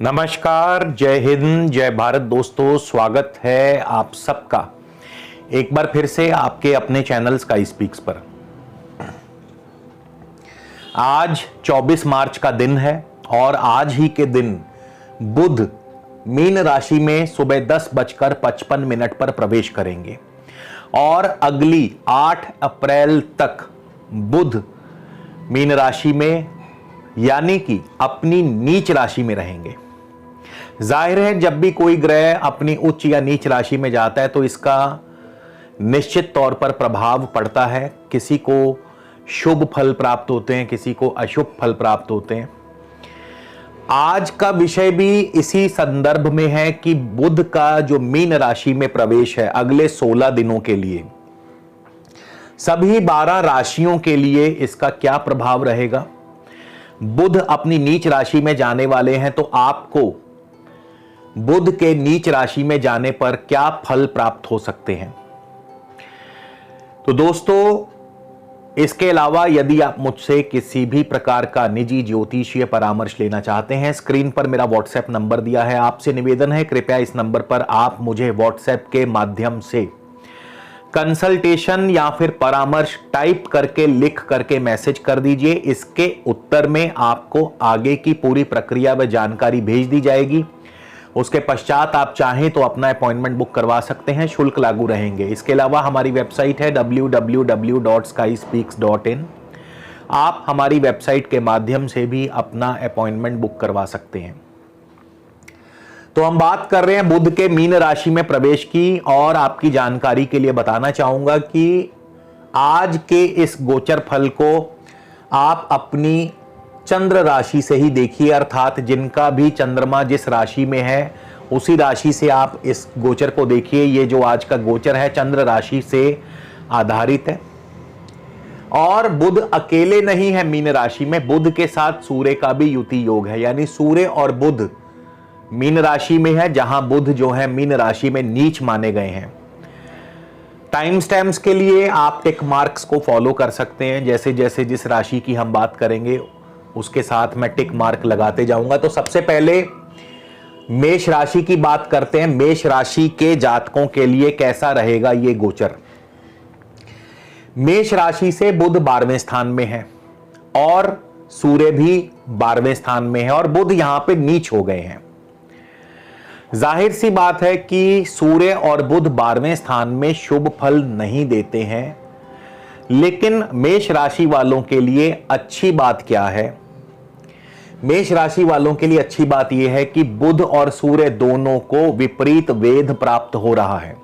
नमस्कार, जय हिंद, जय भारत दोस्तों। स्वागत है आप सबका एक बार फिर से आपके अपने चैनल स्काई स्पीक्स पर। आज 24 मार्च का दिन है और आज ही के दिन बुध मीन राशि में सुबह 10:55 पर प्रवेश करेंगे और अगली 8 अप्रैल तक बुध मीन राशि में यानी कि अपनी नीच राशि में रहेंगे। जाहिर है, जब भी कोई ग्रह अपनी उच्च या नीच राशि में जाता है तो इसका निश्चित तौर पर प्रभाव पड़ता है। किसी को शुभ फल प्राप्त होते हैं, किसी को अशुभ फल प्राप्त होते हैं। आज का विषय भी इसी संदर्भ में है कि बुध का जो मीन राशि में प्रवेश है अगले 16 दिनों के लिए, सभी 12 राशियों के लिए इसका क्या प्रभाव रहेगा। बुध अपनी नीच राशि में जाने वाले हैं तो आपको बुध के नीच राशि में जाने पर क्या फल प्राप्त हो सकते हैं। तो दोस्तों, इसके अलावा यदि आप मुझसे किसी भी प्रकार का निजी ज्योतिषीय परामर्श लेना चाहते हैं, स्क्रीन पर मेरा व्हाट्सएप नंबर दिया है। आपसे निवेदन है, कृपया इस नंबर पर आप मुझे व्हाट्सएप के माध्यम से कंसल्टेशन या फिर परामर्श टाइप करके लिख करके मैसेज कर दीजिए। इसके उत्तर में आपको आगे की पूरी प्रक्रिया व जानकारी भेज दी जाएगी। उसके पश्चात आप चाहें तो अपना अपॉइंटमेंट बुक करवा सकते हैं, शुल्क लागू रहेंगे। इसके अलावा हमारी वेबसाइट है www.skyspeaks.in। आप हमारी वेबसाइट के माध्यम से भी अपना अपॉइंटमेंट बुक करवा सकते हैं। तो हम बात कर रहे हैं बुध के मीन राशि में प्रवेश की, और आपकी जानकारी के लिए बताना चाहूंगा कि आज के इस गोचर फल को आप अपनी चंद्र राशि से ही देखिए, अर्थात जिनका भी चंद्रमा जिस राशि में है उसी राशि से आप इस गोचर को देखिए। ये जो आज का गोचर है चंद्र राशि से आधारित है और बुध अकेले नहीं है मीन राशि में, बुध के साथ सूर्य का भी युति योग है, यानी सूर्य और बुध मीन राशि में है, जहां बुध जो है मीन राशि में नीच माने गए हैं। टाइम स्टैम्प्स के लिए आप टिक मार्क्स को फॉलो कर सकते हैं। जैसे जैसे जिस राशि की हम बात करेंगे उसके साथ मैं टिक मार्क लगाते जाऊंगा। तो सबसे पहले मेष राशि की बात करते हैं। मेष राशि के जातकों के लिए कैसा रहेगा ये गोचर। मेष राशि से बुध 12वें स्थान में है और सूर्य भी 12वें स्थान में है और बुध यहां पे नीच हो गए हैं। जाहिर सी बात है कि सूर्य और बुध 12वें स्थान में शुभ फल नहीं देते हैं, लेकिन मेष राशि वालों के लिए अच्छी बात क्या है। मेष राशि वालों के लिए अच्छी बात यह है कि बुध और सूर्य दोनों को विपरीत वेद प्राप्त हो रहा है।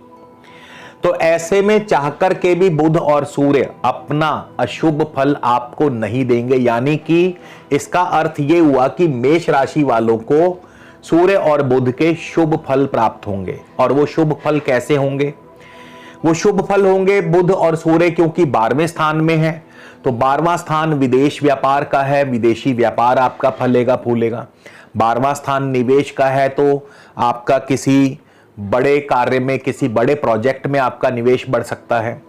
तो ऐसे में चाहकर के भी बुध और सूर्य अपना अशुभ फल आपको नहीं देंगे, यानी कि इसका अर्थ यह हुआ कि मेष राशि वालों को सूर्य और बुध के शुभ फल प्राप्त होंगे। और वो शुभ फल कैसे होंगे? वो शुभ फल होंगे बुध और सूर्य क्योंकि 12वें स्थान में है, तो 12वां स्थान विदेश व्यापार का है, विदेशी व्यापार आपका फलेगा फूलेगा। 12वां स्थान निवेश का है, तो आपका किसी बड़े कार्य में, किसी बड़े प्रोजेक्ट में आपका निवेश बढ़ सकता है।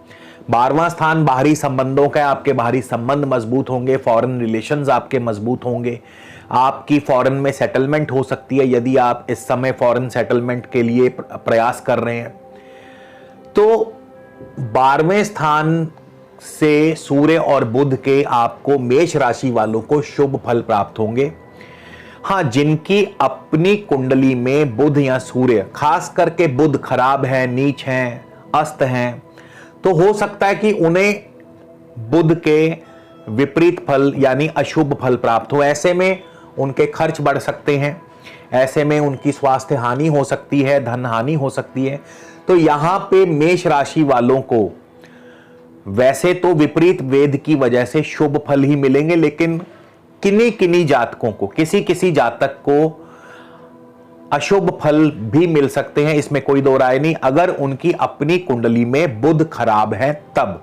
12वां स्थान बाहरी संबंधों का है, आपके बाहरी संबंध मजबूत होंगे, फॉरेन रिलेशंस आपके मजबूत होंगे, आपकी फॉरेन में सेटलमेंट हो सकती है यदि आप इस समय फॉरेन सेटलमेंट के लिए प्रयास कर रहे हैं। तो 12वें स्थान से सूर्य और बुध के आपको मेष राशि वालों को शुभ फल प्राप्त होंगे। हां, जिनकी अपनी कुंडली में बुध या सूर्य, खास करके बुध खराब है, नीच हैं, अस्त हैं, तो हो सकता है कि उन्हें बुध के विपरीत फल यानी अशुभ फल प्राप्त हो। ऐसे में उनके खर्च बढ़ सकते हैं, ऐसे में उनकी स्वास्थ्य हानि हो सकती है, धन हानि हो सकती है। तो यहां पे मेष राशि वालों को वैसे तो विपरीत वेद की वजह से शुभ फल ही मिलेंगे, लेकिन किन्हीं किन्हीं जातकों को, किसी किसी जातक को अशुभ फल भी मिल सकते हैं, इसमें कोई दो राय नहीं, अगर उनकी अपनी कुंडली में बुध खराब है तब।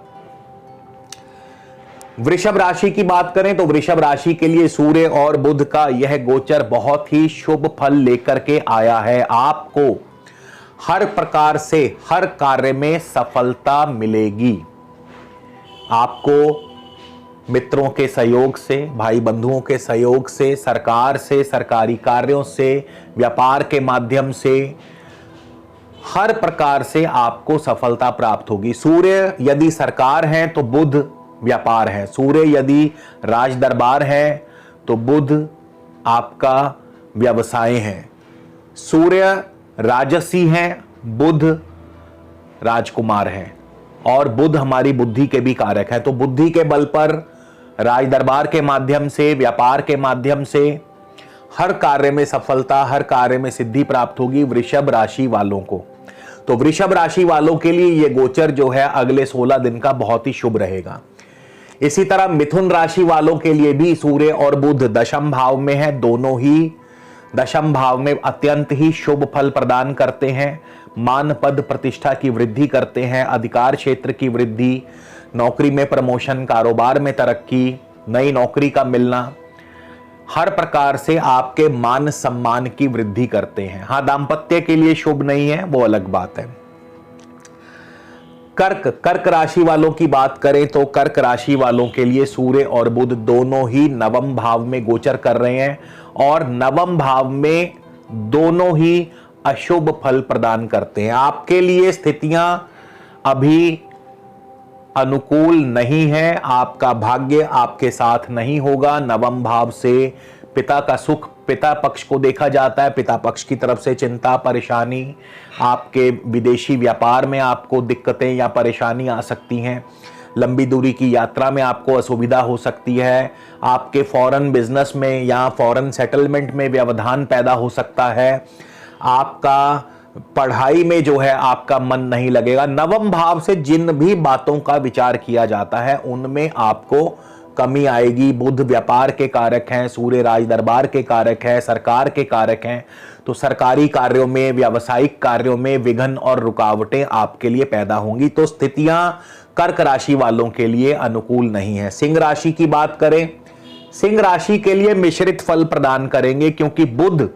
वृषभ राशि की बात करें तो वृषभ राशि के लिए सूर्य और बुध का यह गोचर बहुत ही शुभ फल लेकर के आया है। आपको हर प्रकार से हर कार्य में सफलता मिलेगी। आपको मित्रों के सहयोग से, भाई बंधुओं के सहयोग से, सरकार से, सरकारी कार्यों से, व्यापार के माध्यम से, हर प्रकार से आपको सफलता प्राप्त होगी। सूर्य यदि सरकार है तो बुध व्यापार है, सूर्य यदि राज दरबार है तो बुध आपका व्यवसाय है, सूर्य राजसी है, बुध राजकुमार है, और बुध हमारी बुद्धि के भी कारक है। तो बुद्धि के बल पर राज दरबार के माध्यम से, व्यापार के माध्यम से हर कार्य में सफलता, हर कार्य में सिद्धि प्राप्त होगी वृषभ राशि वालों को। तो वृषभ राशि वालों के लिए ये गोचर जो है अगले 16 दिन का बहुत ही शुभ रहेगा। इसी तरह मिथुन राशि वालों के लिए भी सूर्य और बुध दशम भाव में है, दोनों ही दशम भाव में अत्यंत ही शुभ फल प्रदान करते हैं। मान पद प्रतिष्ठा की वृद्धि करते हैं, अधिकार क्षेत्र की वृद्धि, नौकरी में प्रमोशन, कारोबार में तरक्की, नई नौकरी का मिलना, हर प्रकार से आपके मान सम्मान की वृद्धि करते हैं। हाँ, दाम्पत्य के लिए शुभ नहीं है, वो अलग बात है। कर्क राशि वालों की बात करें तो कर्क राशि वालों के लिए सूर्य और बुध दोनों ही नवम भाव में गोचर कर रहे हैं, और नवम भाव में दोनों ही अशुभ फल प्रदान करते हैं। आपके लिए स्थितियां अभी अनुकूल नहीं है, आपका भाग्य आपके साथ नहीं होगा। नवम भाव से पिता का सुख, पिता पक्ष को देखा जाता है, पिता पक्ष की तरफ से चिंता, परेशानी, आपके विदेशी व्यापार में आपको दिक्कतें या परेशानी आ सकती हैं, लंबी दूरी की यात्रा में आपको असुविधा हो सकती है, आपके फॉरेन बिजनेस में या फॉरेन सेटलमेंट में व्यवधान पैदा हो सकता है, आपका पढ़ाई में जो है आपका मन नहीं लगेगा। नवम भाव से जिन भी बातों का विचार किया जाता है उनमें आपको कमी आएगी। बुध व्यापार के कारक हैं, सूर्य राज दरबार के कारक है, सरकार के कारक हैं, तो सरकारी कार्यों में, व्यावसायिक कार्यों में विघ्न और रुकावटें आपके लिए पैदा होंगी। तो स्थितियां कर्क राशि वालों के लिए अनुकूल नहीं है। सिंह राशि की बात करें, सिंह राशि के लिए मिश्रित फल प्रदान करेंगे, क्योंकि बुध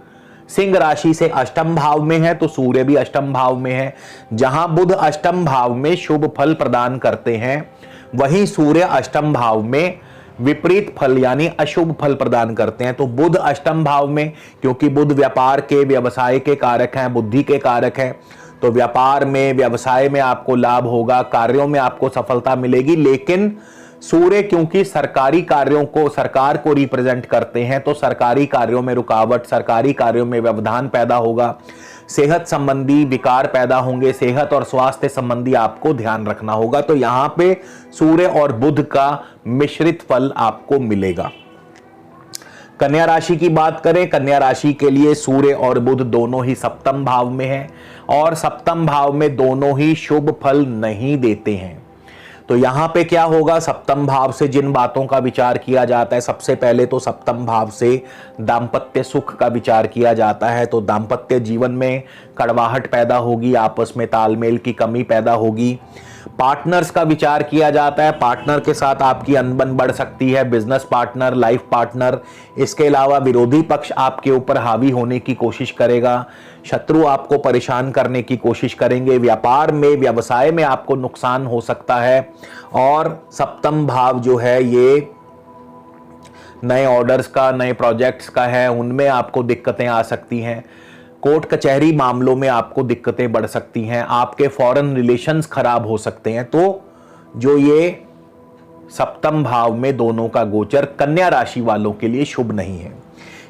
सिंह राशि से अष्टम भाव में है तो सूर्य भी अष्टम भाव में है। जहां बुध अष्टम भाव में शुभ फल प्रदान करते हैं, वहीं सूर्य अष्टम भाव में विपरीत फल यानी अशुभ फल प्रदान करते हैं। तो बुध अष्टम भाव में, क्योंकि बुध व्यापार के, व्यवसाय के कारक हैं, बुद्धि के कारक हैं, तो व्यापार में, व्यवसाय में आपको लाभ होगा, कार्यों में आपको सफलता मिलेगी। लेकिन सूर्य क्योंकि सरकारी कार्यों को, सरकार को रिप्रेजेंट करते हैं, तो सरकारी कार्यों में रुकावट, सरकारी कार्यों में व्यवधान पैदा होगा, सेहत संबंधी विकार पैदा होंगे, सेहत और स्वास्थ्य संबंधी आपको ध्यान रखना होगा। तो यहां पे सूर्य और बुध का मिश्रित फल आपको मिलेगा। कन्या राशि की बात करें, कन्या राशि के लिए सूर्य और बुध दोनों ही सप्तम भाव में हैं, और सप्तम भाव में दोनों ही शुभ फल नहीं देते हैं। तो यहां पे क्या होगा, सप्तम भाव से जिन बातों का विचार किया जाता है, सबसे पहले तो सप्तम भाव से दाम्पत्य सुख का विचार किया जाता है। तो दाम्पत्य जीवन में कड़वाहट पैदा होगी, आपस में तालमेल की कमी पैदा होगी। पार्टनर्स का विचार किया जाता है, पार्टनर के साथ आपकी अनबन बढ़ सकती है, बिजनेस पार्टनर, लाइफ पार्टनर। इसके अलावा विरोधी पक्ष आपके ऊपर हावी होने की कोशिश करेगा, शत्रु आपको परेशान करने की कोशिश करेंगे, व्यापार में, व्यवसाय में आपको नुकसान हो सकता है। और सप्तम भाव जो है ये नए ऑर्डर्स का, नए प्रोजेक्ट्स का है, उनमें आपको दिक्कतें आ सकती हैं। कोर्ट कचहरी मामलों में आपको दिक्कतें बढ़ सकती हैं, आपके फॉरेन रिलेशंस खराब हो सकते हैं। तो जो ये सप्तम भाव में दोनों का गोचर कन्या राशि वालों के लिए शुभ नहीं है।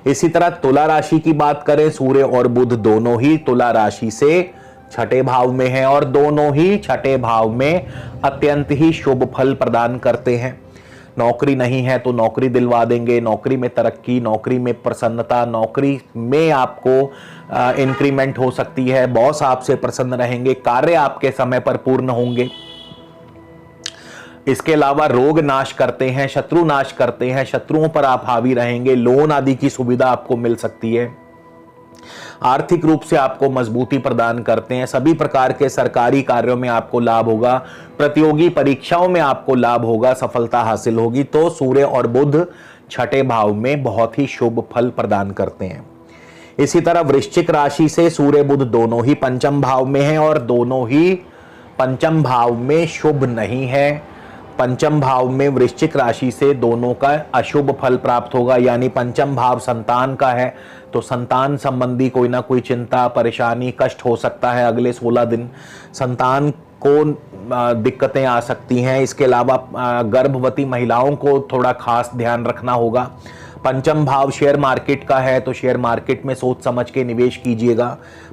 इसी तरह तुला राशि की बात करें, सूर्य और बुध दोनों ही तुला राशि से छठे भाव में हैं, और दोनों ही छठे भाव में अत्यंत ही शुभ फल प्रदान करते हैं। नौकरी नहीं है तो नौकरी दिलवा देंगे, नौकरी में तरक्की, नौकरी में प्रसन्नता, नौकरी में आपको इंक्रीमेंट हो सकती है, बॉस आपसे प्रसन्न रहेंगे, कार्य आपके समय पर पूर्ण होंगे। इसके अलावा रोग नाश करते हैं, शत्रु नाश करते हैं, शत्रुओं पर आप हावी रहेंगे, लोन आदि की सुविधा आपको मिल सकती है, आर्थिक रूप से आपको मजबूती प्रदान करते हैं, सभी प्रकार के सरकारी कार्यों में आपको लाभ होगा, प्रतियोगी परीक्षाओं में आपको लाभ होगा, सफलता हासिल होगी। तो सूर्य और बुध छठे भाव में बहुत ही शुभ फल प्रदान करते हैं। इसी तरह वृश्चिक राशि से सूर्य बुध दोनों ही पंचम भाव में हैं, और दोनों ही पंचम भाव में शुभ नहीं है। पंचम भाव में वृश्चिक राशि से दोनों का अशुभ फल प्राप्त होगा, यानी पंचम भाव संतान का है तो संतान संबंधी कोई ना कोई चिंता, परेशानी, कष्ट हो सकता है अगले 16 दिन। संतान को दिक्कतें आ सकती हैं। इसके अलावा गर्भवती महिलाओं को थोड़ा खास ध्यान रखना होगा। पंचम भाव शेयर मार्केट का है तो शेयर मार्केट में सोच समझ के निवेश कीजिएगा।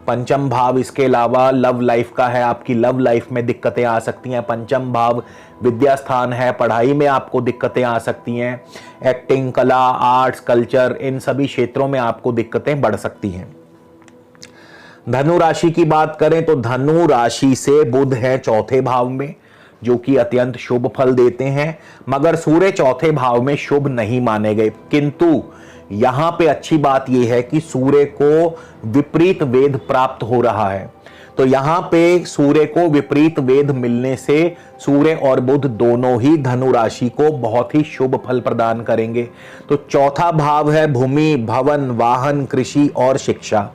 पंचम भाव इसके अलावा लव लाइफ का है, आपकी लव लाइफ में दिक्कतें आ सकती हैं। पंचम भाव विद्या स्थान है, पढ़ाई में आपको दिक्कतें आ सकती हैं। एक्टिंग, कला, आर्ट्स, कल्चर, इन सभी क्षेत्रों में आपको दिक्कतें बढ़ सकती हैं। धनु राशि की बात करें तो धनु राशि से बुध है चौथे भाव में, जो कि अत्यंत शुभ फल देते हैं, मगर सूर्य चौथे भाव में शुभ नहीं माने गए। किंतु यहां पे अच्छी बात यह है कि सूर्य को विपरीत वेद प्राप्त हो रहा है, तो यहां पे सूर्य को विपरीत वेद मिलने से सूर्य और बुध दोनों ही धनु राशि को बहुत ही शुभ फल प्रदान करेंगे। तो चौथा भाव है भूमि, भवन, वाहन, कृषि और शिक्षा।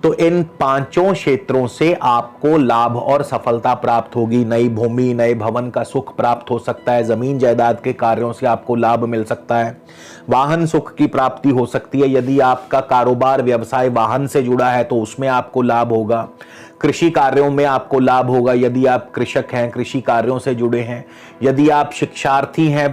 तो इन पांचों क्षेत्रों से आपको लाभ और सफलता प्राप्त होगी। नई भूमि, नए भवन का सुख प्राप्त हो सकता है। जमीन जायदाद के कार्यों से आपको लाभ मिल सकता है। वाहन सुख की प्राप्ति हो सकती है। यदि आपका कारोबार, व्यवसाय वाहन से जुड़ा है तो उसमें आपको लाभ होगा। कृषि कार्यों में आपको लाभ होगा यदि आप कृषक हैं, कृषि कार्यों से जुड़े हैं। यदि आप शिक्षार्थी हैं,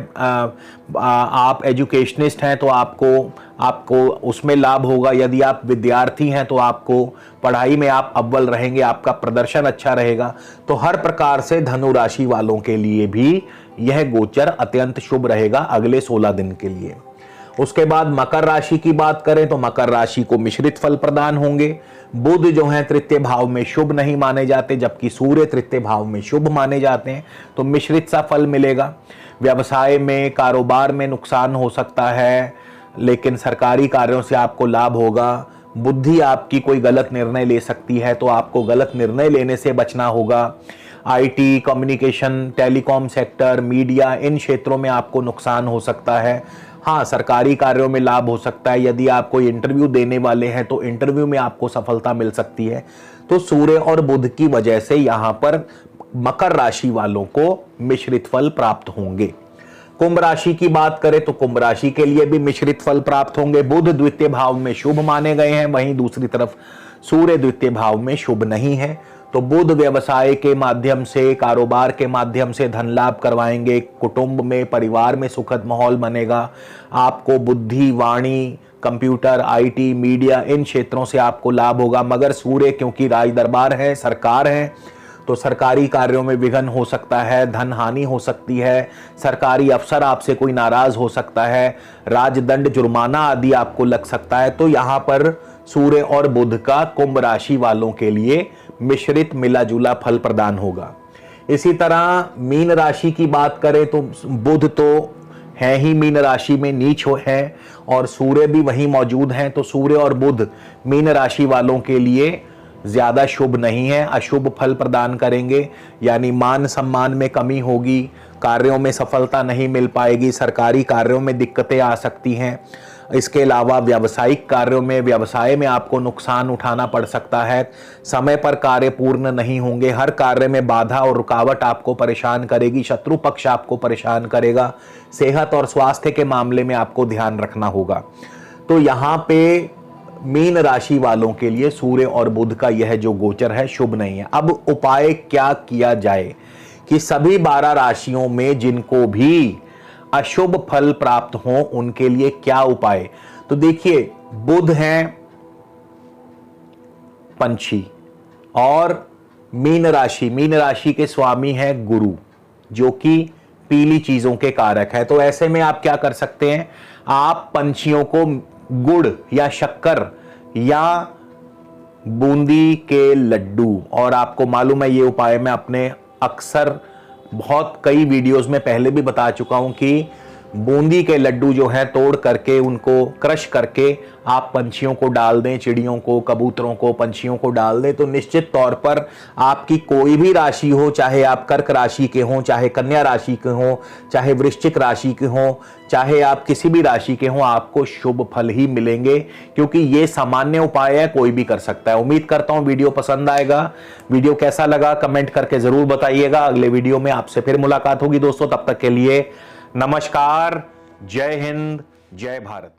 आप एजुकेशनिस्ट हैं तो आपको उसमें लाभ होगा। यदि आप विद्यार्थी हैं तो आपको पढ़ाई में आप अव्वल रहेंगे, आपका प्रदर्शन अच्छा रहेगा। तो हर प्रकार से धनु राशि वालों के लिए भी यह गोचर अत्यंत शुभ रहेगा अगले 16 दिन के लिए। उसके बाद मकर राशि की बात करें तो मकर राशि को मिश्रित फल प्रदान होंगे। बुध जो है तृतीय भाव में शुभ नहीं माने जाते, जबकि सूर्य तृतीय भाव में शुभ माने जाते हैं, तो मिश्रित सा फल मिलेगा। व्यवसाय में, कारोबार में नुकसान हो सकता है, लेकिन सरकारी कार्यों से आपको लाभ होगा। बुद्धि आपकी कोई गलत निर्णय ले सकती है, तो आपको गलत निर्णय लेने से बचना होगा। IT, communication, telecom sector, media, इन क्षेत्रों में आपको नुकसान हो सकता है। हाँ, सरकारी कार्यों में लाभ हो सकता है। यदि आप कोई इंटरव्यू देने वाले हैं तो इंटरव्यू में आपको सफलता मिल सकती है। तो सूर्य और बुध की वजह से यहां पर मकर राशि वालों को मिश्रित फल प्राप्त होंगे। कुंभ राशि की बात करें तो कुंभ राशि के लिए भी मिश्रित फल प्राप्त होंगे। बुध द्वितीय भाव में शुभ माने गए हैं, वहीं दूसरी तरफ सूर्य द्वितीय भाव में शुभ नहीं है। तो बुध व्यवसाय के माध्यम से, कारोबार के माध्यम से धन लाभ करवाएंगे। कुटुंब में, परिवार में सुखद माहौल बनेगा। आपको बुद्धि, वाणी, कंप्यूटर, आईटी, मीडिया, इन क्षेत्रों से आपको लाभ होगा। मगर सूर्य क्योंकि राज दरबार है, सरकार है, तो सरकारी कार्यों में विघ्न हो सकता है, धन हानि हो सकती है, सरकारी अफसर आपसे कोई नाराज हो सकता है, राजदंड, जुर्माना आदि आपको लग सकता है। तो यहाँ पर सूर्य और बुध का कुंभ राशि वालों के लिए मिश्रित मिला जुला फल प्रदान होगा। इसी तरह मीन राशि की बात करें तो बुध तो है ही मीन राशि में नीच है और सूर्य भी वहीं मौजूद हैं, तो सूर्य और बुध मीन राशि वालों के लिए ज्यादा शुभ नहीं है, अशुभ फल प्रदान करेंगे। यानी मान सम्मान में कमी होगी, कार्यों में सफलता नहीं मिल पाएगी, सरकारी कार्यों में दिक्कतें आ सकती हैं। इसके अलावा व्यावसायिक कार्यों में, व्यवसाय में आपको नुकसान उठाना पड़ सकता है। समय पर कार्य पूर्ण नहीं होंगे, हर कार्य में बाधा और रुकावट आपको परेशान करेगी, शत्रु पक्ष आपको परेशान करेगा। सेहत और स्वास्थ्य के मामले में आपको ध्यान रखना होगा। तो यहाँ पे मीन राशि वालों के लिए सूर्य और बुध का यह जो गोचर है शुभ नहीं है। अब उपाय क्या किया जाए कि सभी 12 राशियों में जिनको भी अशुभ फल प्राप्त हो उनके लिए क्या उपाय? तो देखिए, बुध हैं पंछी और मीन राशि के स्वामी है गुरु, जो कि पीली चीजों के कारक है। तो ऐसे में आप क्या कर सकते हैं, आप पंछियों को गुड़ या शक्कर या बूंदी के लड्डू, और आपको मालूम है ये उपाय मैं अपने अक्सर बहुत कई वीडियोस में पहले भी बता चुका हूं कि बूंदी के लड्डू जो है तोड़ करके उनको क्रश करके आप पंछियों को डाल दें, चिड़ियों को, कबूतरों को, पंछियों को डाल दें, तो निश्चित तौर पर आपकी कोई भी राशि हो, चाहे आप कर्क राशि के हों, चाहे कन्या राशि के हों, चाहे वृश्चिक राशि के हों, चाहे आप किसी भी राशि के हों, आपको शुभ फल ही मिलेंगे, क्योंकि ये सामान्य उपाय है, कोई भी कर सकता है। उम्मीद करता हूं वीडियो पसंद आएगा। वीडियो कैसा लगा कमेंट करके जरूर बताइएगा। अगले वीडियो में आपसे फिर मुलाकात होगी दोस्तों, तब तक के लिए नमस्कार, जय हिंद, जय भारत।